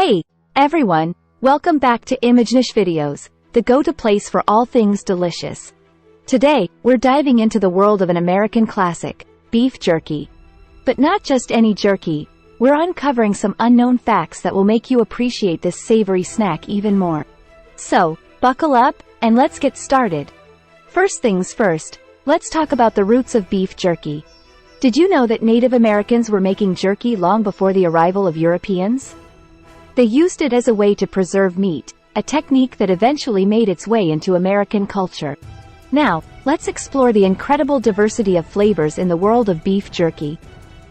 Hey, everyone, welcome back to Imagenish videos, the go-to place for all things delicious. Today, we're diving into the world of an American classic, beef jerky. But not just any jerky, we're uncovering some unknown facts that will make you appreciate this savory snack even more. So, buckle up, and let's get started. First things first, let's talk about the roots of beef jerky. Did you know that Native Americans were making jerky long before the arrival of Europeans? They used it as a way to preserve meat, a technique that eventually made its way into American culture. Now, let's explore the incredible diversity of flavors in the world of beef jerky.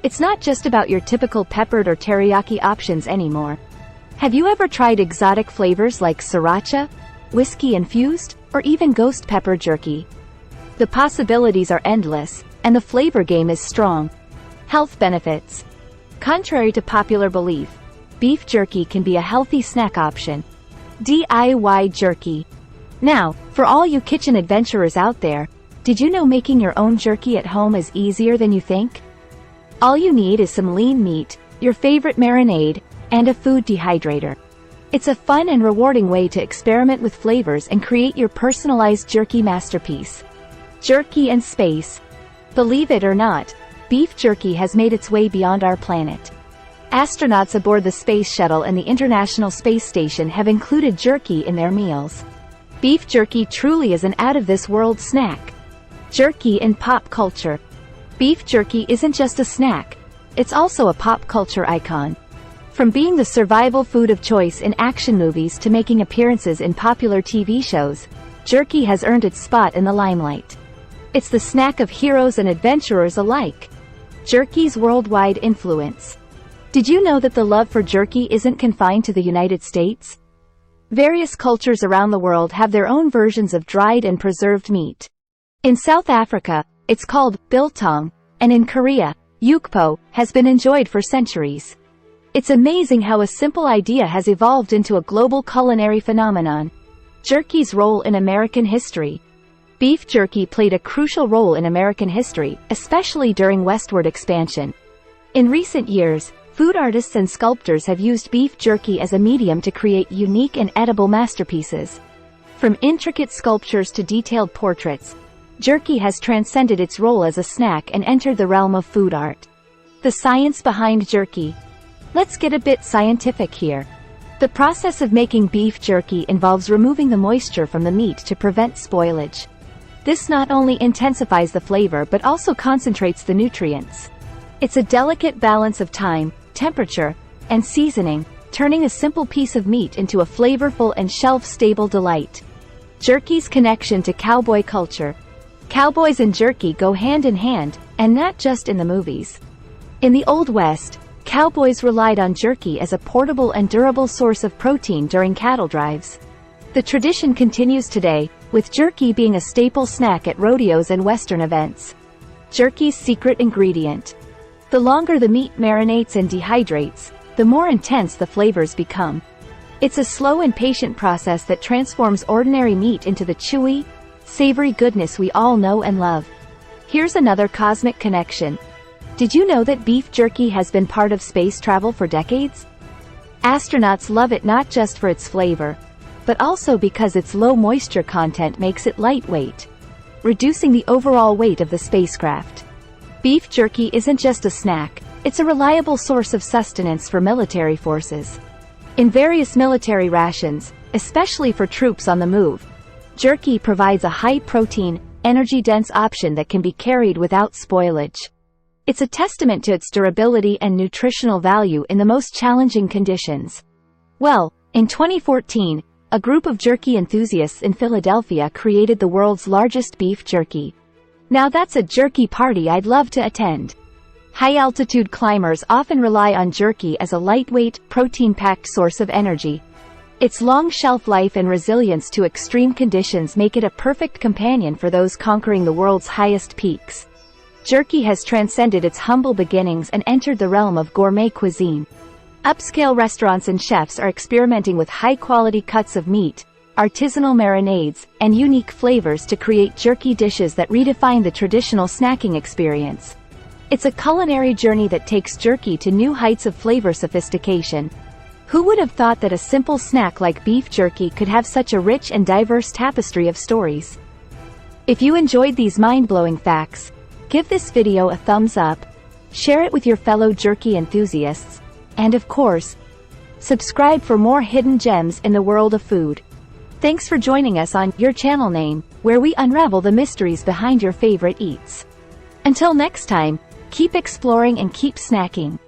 It's not just about your typical peppered or teriyaki options anymore. Have you ever tried exotic flavors like sriracha, whiskey-infused, or even ghost pepper jerky? The possibilities are endless, and the flavor game is strong. Health benefits. Contrary to popular belief, beef jerky can be a healthy snack option. DIY jerky. Now, for all you kitchen adventurers out there, did you know making your own jerky at home is easier than you think? All you need is some lean meat, your favorite marinade, and a food dehydrator. It's a fun and rewarding way to experiment with flavors and create your personalized jerky masterpiece. Jerky and space. Believe it or not, beef jerky has made its way beyond our planet. Astronauts aboard the Space Shuttle and the International Space Station have included jerky in their meals. Beef jerky truly is an out-of-this-world snack. Jerky in pop culture. Beef jerky isn't just a snack, it's also a pop culture icon. From being the survival food of choice in action movies to making appearances in popular TV shows, jerky has earned its spot in the limelight. It's the snack of heroes and adventurers alike. Jerky's worldwide influence. Did you know that the love for jerky isn't confined to the United States? Various cultures around the world have their own versions of dried and preserved meat. In South Africa, it's called biltong, and in Korea, ukpo, has been enjoyed for centuries. It's amazing how a simple idea has evolved into a global culinary phenomenon. Jerky's role in American history. Beef jerky played a crucial role in American history, especially during westward expansion. In recent years, food artists and sculptors have used beef jerky as a medium to create unique and edible masterpieces. From intricate sculptures to detailed portraits, jerky has transcended its role as a snack and entered the realm of food art. The science behind jerky. Let's get a bit scientific here. The process of making beef jerky involves removing the moisture from the meat to prevent spoilage. This not only intensifies the flavor but also concentrates the nutrients. It's a delicate balance of time, temperature, and seasoning, turning a simple piece of meat into a flavorful and shelf-stable delight. Jerky's connection to cowboy culture. Cowboys and jerky go hand in hand, and not just in the movies. In the Old West, cowboys relied on jerky as a portable and durable source of protein during cattle drives. The tradition continues today, with jerky being a staple snack at rodeos and Western events. Jerky's secret ingredient. The longer the meat marinates and dehydrates, the more intense the flavors become. It's a slow and patient process that transforms ordinary meat into the chewy, savory goodness we all know and love. Here's another cosmic connection. Did you know that beef jerky has been part of space travel for decades? Astronauts love it not just for its flavor, but also because its low moisture content makes it lightweight, reducing the overall weight of the spacecraft. Beef jerky isn't just a snack, it's a reliable source of sustenance for military forces. In various military rations, especially for troops on the move, jerky provides a high-protein, energy-dense option that can be carried without spoilage. It's a testament to its durability and nutritional value in the most challenging conditions. Well, in 2014, a group of jerky enthusiasts in Philadelphia created the world's largest beef jerky. Now that's a jerky party I'd love to attend. High-altitude climbers often rely on jerky as a lightweight, protein-packed source of energy. Its long shelf life and resilience to extreme conditions make it a perfect companion for those conquering the world's highest peaks. Jerky has transcended its humble beginnings and entered the realm of gourmet cuisine. Upscale restaurants and chefs are experimenting with high-quality cuts of meat, artisanal marinades, and unique flavors to create jerky dishes that redefine the traditional snacking experience. It's a culinary journey that takes jerky to new heights of flavor sophistication. Who would have thought that a simple snack like beef jerky could have such a rich and diverse tapestry of stories? If you enjoyed these mind-blowing facts, give this video a thumbs up, share it with your fellow jerky enthusiasts, and of course, subscribe for more hidden gems in the world of food. Thanks for joining us on Your Channel Name, where we unravel the mysteries behind your favorite eats. Until next time, keep exploring and keep snacking.